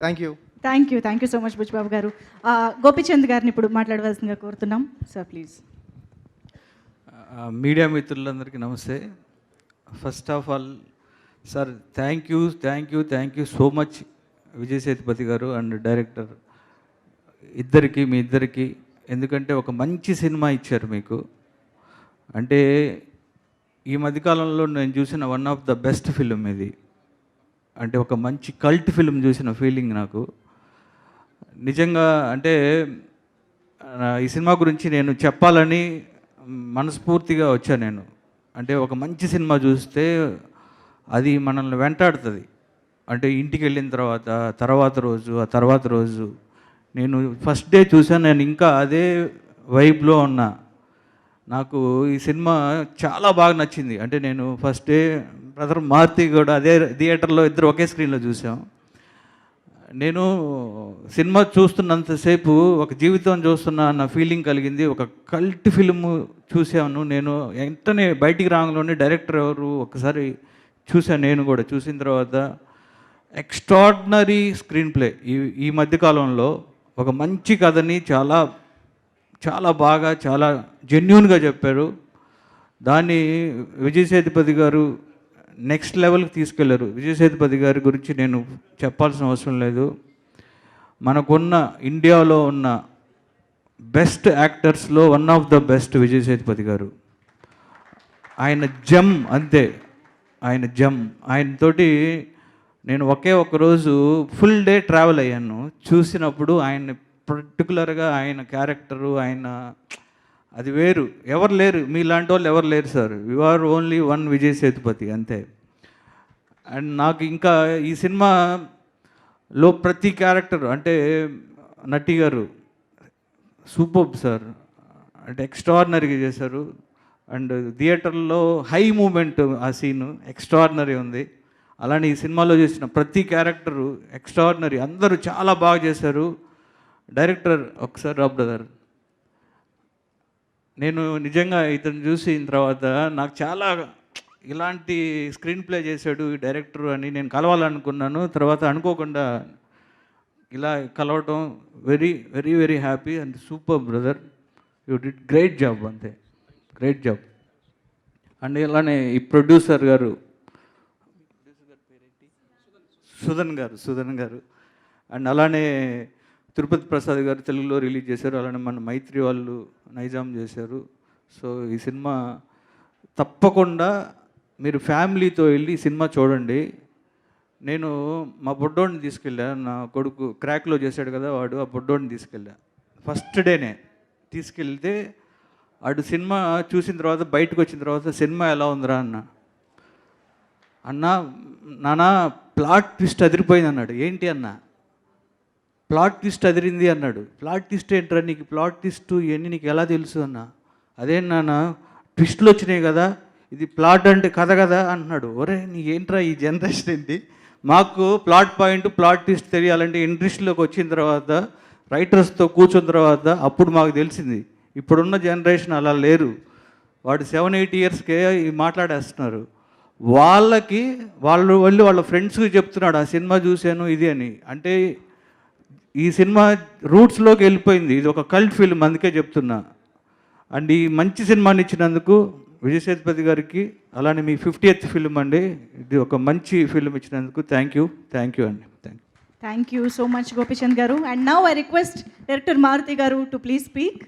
Thank you. Thank you so much Buchibabu గారు. గోపిచంద్ గారిని ఇప్పుడు మాట్లాడవలసిందిగా కోరుతున్నాం సార్, ప్లీజ్. మీడియా మిత్రులందరికీ నమస్తే. First of all sir thank you so much Vijay Sethupathi గారు అండ్ డైరెక్టర్ మీ ఇద్దరికి. ఎందుకంటే ఒక మంచి సినిమా ఇచ్చారు మీకు. అంటే ఈ మధ్యకాలంలో నేను చూసిన one of the best film ఇది. అంటే ఒక మంచి కల్ట్ ఫిలిం చూసిన ఫీలింగ్ నాకు నిజంగా. అంటే ఈ సినిమా గురించి నేను చెప్పాలని మనస్ఫూర్తిగా వచ్చాను నేను. అంటే ఒక మంచి సినిమా చూస్తే అది మనల్ని వెంటాడుతుంది. అంటే ఇంటికి వెళ్ళిన తర్వాత రోజు నేను ఫస్ట్ డే చూసాను, నేను ఇంకా అదే వైబ్లో ఉన్నా. నాకు ఈ సినిమా చాలా బాగా నచ్చింది. అంటే నేను ఫస్ట్ డే బ్రదర్ మారుతి కూడా అదే థియేటర్లో ఇద్దరు ఒకే స్క్రీన్లో చూసాం. నేను సినిమా చూస్తున్నంతసేపు ఒక జీవితం చూస్తున్నా అన్న ఫీలింగ్ కలిగింది. ఒక కల్ట్ ఫిల్మ్ చూసాను నేను. వెంటనే బయటికి రాగానే డైరెక్టర్ ఎవరు ఒకసారి చూశాను. నేను కూడా చూసిన తర్వాత ఎక్స్ట్రాడినరీ స్క్రీన్ ప్లే. ఈ మధ్యకాలంలో ఒక మంచి కథని చాలా చాలా బాగా చాలా జెన్యూన్గా చెప్పారు. దాన్ని విజయ్ సేతుపతి గారు నెక్స్ట్ లెవెల్కి తీసుకెళ్లారు. విజయ్ సేతుపతి గారి గురించి నేను చెప్పాల్సిన అవసరం లేదు. మనకున్న ఇండియాలో ఉన్న బెస్ట్ యాక్టర్స్లో one of the best Vijay Sethupathi గారు. ఆయన జమ్ అంతే, ఆయన జమ్. ఆయనతోటి నేను ఒక రోజు ఫుల్ డే ట్రావెల్ అయ్యాను. చూసినప్పుడు ఆయన పర్టికులర్గా ఆయన క్యారెక్టరు ఆయన అది వేరు. ఎవరు లేరు మీలాంటి వాళ్ళు, ఎవరు లేరు sir. You are only one Vijay Sethupathi అంతే. అండ్ నాకు ఇంకా ఈ సినిమాలో ప్రతి క్యారెక్టర్ అంటే నటి గారు సూపర్ సార్. అంటే ఎక్స్ట్రాడినరీగా చేశారు. అండ్ థియేటర్లో హై మూమెంట్, ఆ సీను ఎక్స్ట్రాడినరీ ఉంది. అలానే ఈ సినిమాలో చేసిన ప్రతి క్యారెక్టరు ఎక్స్ట్రాడినరీ. అందరూ చాలా బాగా చేశారు. డైరెక్టర్ ఒకసారి రా బ్రదర్. నేను నిజంగా ఇతను చూసిన తర్వాత నాకు చాలా ఇలాంటి స్క్రీన్ ప్లే చేశాడు ఈ డైరెక్టర్ అని నేను కలవాలనుకున్నాను. తర్వాత అనుకోకుండా ఇలా కలవటం very very very happy and super brother. You did great job అంతే, గ్రేట్ జాబ్. అండ్ ఇలానే ఈ ప్రొడ్యూసర్ గారు సుధన్ గారు అండ్ అలానే తిరుపతి ప్రసాద్ గారు తెలుగులో రిలీజ్ చేశారు. అలానే మన మైత్రి వాళ్ళు నైజాం చేశారు. సో ఈ సినిమా తప్పకుండా మీరు ఫ్యామిలీతో వెళ్ళి ఈ సినిమా చూడండి. నేను మా బొడ్డోడిని తీసుకెళ్ళా. నా కొడుకు క్రాక్లో చేశాడు కదా వాడు, ఆ బొడ్డోడిని తీసుకెళ్ళా. ఫస్ట్ డేనే తీసుకెళ్తే వాడు సినిమా చూసిన తర్వాత బయటకు వచ్చిన తర్వాత సినిమా ఎలా ఉందిరా నాన్న ప్లాట్ ట్విస్ట్ అదిరిపోయింది అన్నాడు. ఏంటి అన్న ప్లాట్ ట్విస్ట్ అదిరింది అన్నాడు. ప్లాట్ ట్విస్ట్ ఏంట్రా, నీకు ప్లాట్ ట్విస్ట్ ఇవన్నీ నీకు ఎలా తెలుసు అన్న. అదే నాన్న ట్విస్టులు వచ్చినాయి కదా, ఇది ప్లాట్ అంటే కథ కదా అంటున్నాడు. ఒరే నీ ఏంట్రా ఈ జనరేషన్ ఏంటి, మాకు ప్లాట్ పాయింట్ ప్లాట్ ట్విస్ట్ తెలియాలంటే ఇండస్ట్రీలోకి వచ్చిన తర్వాత రైటర్స్తో కూర్చున్న తర్వాత అప్పుడు మాకు తెలిసింది. ఇప్పుడున్న జనరేషన్ అలా లేరు. వాడు 7-8 ఇయర్స్కే మాట్లాడేస్తున్నారు. వాళ్ళు వెళ్ళి వాళ్ళ ఫ్రెండ్స్కి చెప్తున్నాడు ఆ సినిమా చూశాను ఇది అని. అంటే ఈ సినిమా రూట్స్లోకి వెళ్ళిపోయింది. ఇది ఒక కల్ట్ ఫిల్మ్, అందుకే చెప్తున్నా. అండ్ ఈ మంచి సినిమాని ఇచ్చినందుకు విజయ్ సేతుపతి గారికి, అలానే మీ 50th ఫిల్మ్ అండి, ఇది ఒక మంచి ఫిల్మ్ ఇచ్చినందుకు థ్యాంక్ యూ అండి. Thank you so much Gopichand గారు. And now I request director Maruthi గారు టు ప్లీజ్ స్పీక్.